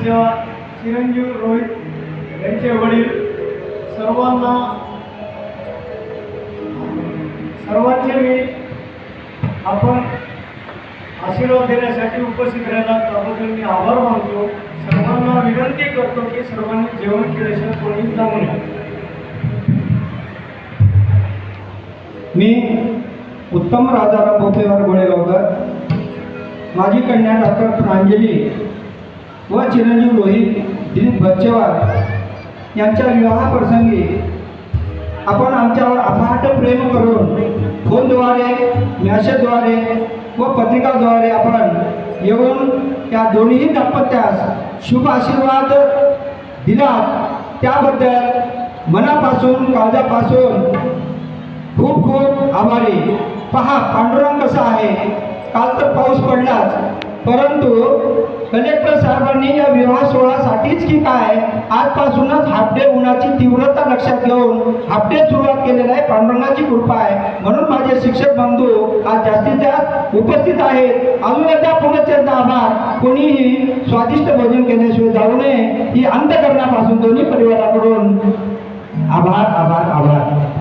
आमच्या चिरंजीव रोहित यांचे वडील सर्वांचे मी आपण आशीर्वाद देण्यासाठी उपस्थित राहिला त्याबद्दल मी आभार मानतो. सर्वांना विनंती करतो की सर्वांनी जेवण केल्याशिवाय कोणी जाऊ नये. मी उत्तम राजाराम भोपेवार गोळेगावकर, माझी कन्या डॉक्टर प्रांजली व चिरंजीव रोहित दिलीप बच्चेवार यांच्या विवाहाप्रसंगी आपण आमच्यावर अफाट प्रेम करून फोनद्वारे, मॅसेजद्वारे व पत्रिकाद्वारे आपण येऊन या दोन्ही दाम्पत्यास शुभ आशीर्वाद दिलात त्याबद्दल मनापासून काळजापासून खूप खूप आभारी. पहा, पांडुरंग कसा आहे. काल तर पाऊस पडलाच, परंतु कलेक्टर साहेबांनी या विवाह सोहळ्यासाठीच की काय आजपासूनच हाफ डे उन्हाची तीव्रता लक्षात घेऊन हाफ डे सुरुवात केलेला आहे. पांडुरंगाची कृपा आहे. म्हणून माझे शिक्षक बंधू आज जास्तीत जास्त उपस्थित आहेत. अजून एकदा पुनश्च आभार. कोणीही स्वादिष्ट भोजन केल्याशिवाय जाऊ नये ही अंतःकरणापासून दोन्ही परिवाराकडून आभार आभार आभार.